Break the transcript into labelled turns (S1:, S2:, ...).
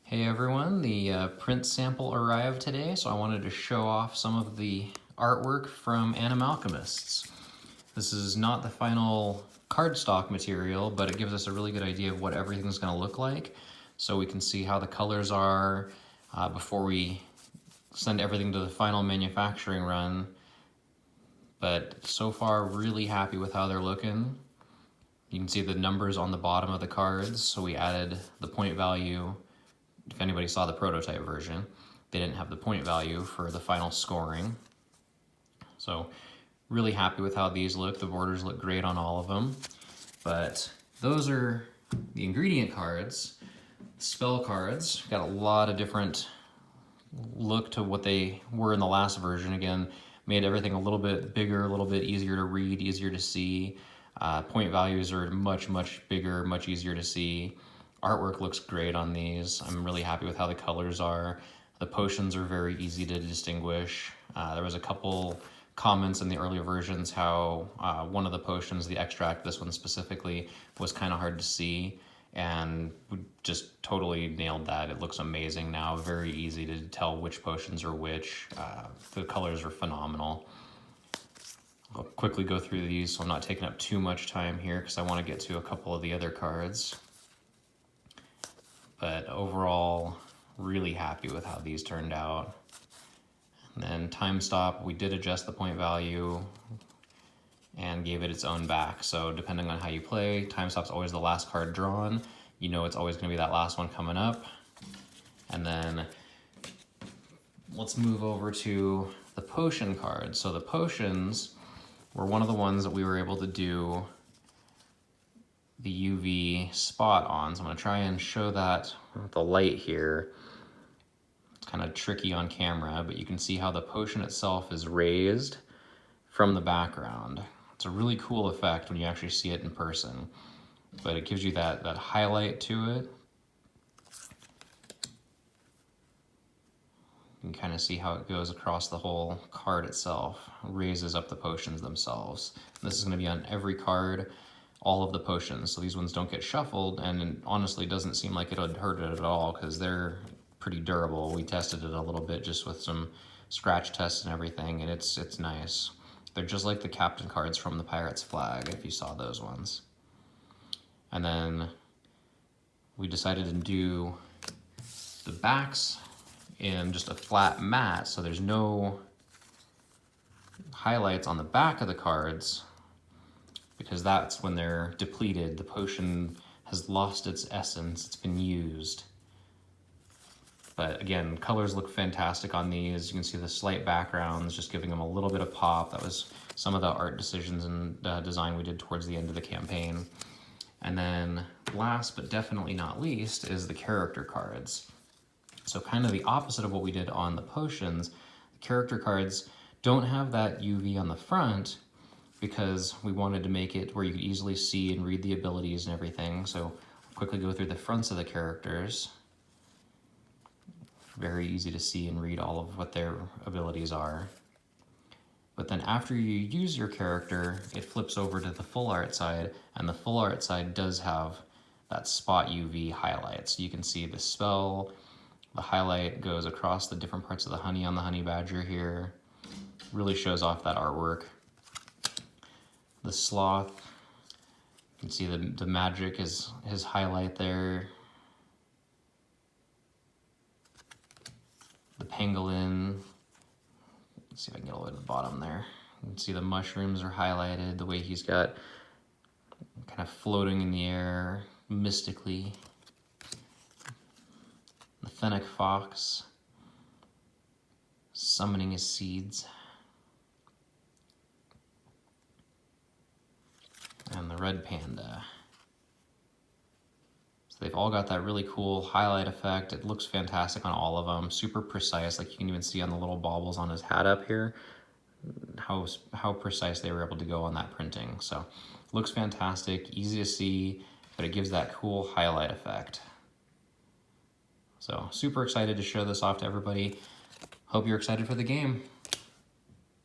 S1: Hey everyone, the print sample arrived today, so I wanted to show off some of the artwork from Animalchemists. This is not the final cardstock material, but it gives us a really good idea of what everything's going to look like, so we can see how the colors are before we send everything to the final manufacturing run. But so far, really happy with how they're looking. You can see the numbers on the bottom of the cards, so we added the point value. If anybody saw the prototype version, they didn't have the point value for the final scoring. So really happy with how these look. The borders look great on all of them. But those are the ingredient cards. Spell cards got a lot of different look to what they were in the last version. Again, made everything a little bit bigger, a little bit easier to read, easier to see. Point values are much bigger, much easier to see. Artwork looks great on these. I'm really happy with how the colors are. The potions are very easy to distinguish. There was a couple comments in the earlier versions how one of the potions, the extract, this one specifically, was kind of hard to see, and we just totally nailed that. It looks amazing now, very easy to tell which potions are which. The colors are phenomenal. I'll quickly go through these so I'm not taking up too much time here because I want to get to a couple of the other cards. But overall, really happy with how these turned out. And then time stop, we did adjust the point value and gave it its own back. So depending on how you play, time stop's always the last card drawn. You know it's always going to be that last one coming up. And then let's move over to the potion cards. So the potions were one of the ones that we were able to do the UV spot on. So I'm going to try and show that with the light here. It's kind of tricky on camera, but you can see how the potion itself is raised from the background. It's a really cool effect when you actually see it in person, but it gives you that highlight to it. You can kind of see how it goes across the whole card itself, raises up the potions themselves. This is going to be on every card, all of the potions, so these ones don't get shuffled, and it honestly doesn't seem like it would hurt it at all because they're pretty durable. We tested it a little bit just with some scratch tests and everything, and it's nice. They're just like the captain cards from the Pirates flag, if you saw those ones. And then we decided to do the backs in just a flat mat, so there's no highlights on the back of the cards, because that's when they're depleted. The potion has lost its essence, it's been used. But again, colors look fantastic on these. You can see the slight backgrounds, just giving them a little bit of pop. That was some of the art decisions and design we did towards the end of the campaign. And then last but definitely not least is the character cards. So kind of the opposite of what we did on the potions. The character cards don't have that UV on the front because we wanted to make it where you could easily see and read the abilities and everything. So I'll quickly go through the fronts of the characters. Very easy to see and read all of what their abilities are. But then after you use your character, it flips over to the full art side, and the full art side does have that spot UV highlight. So you can see the spell, the highlight goes across the different parts of the honey on the honey badger here. Really shows off that artwork. The sloth, you can see the magic is his highlight there. The pangolin, let's see if I can get all the way to the bottom there. You can see the mushrooms are highlighted, the way he's got kind of floating in the air mystically. The fennec fox summoning his seeds. And the red panda. So they've all got that really cool highlight effect. It looks fantastic on all of them, super precise. Like you can even see on the little baubles on his hat up here, how precise they were able to go on that printing. So looks fantastic, easy to see, but it gives that cool highlight effect. So super excited to show this off to everybody. Hope you're excited for the game.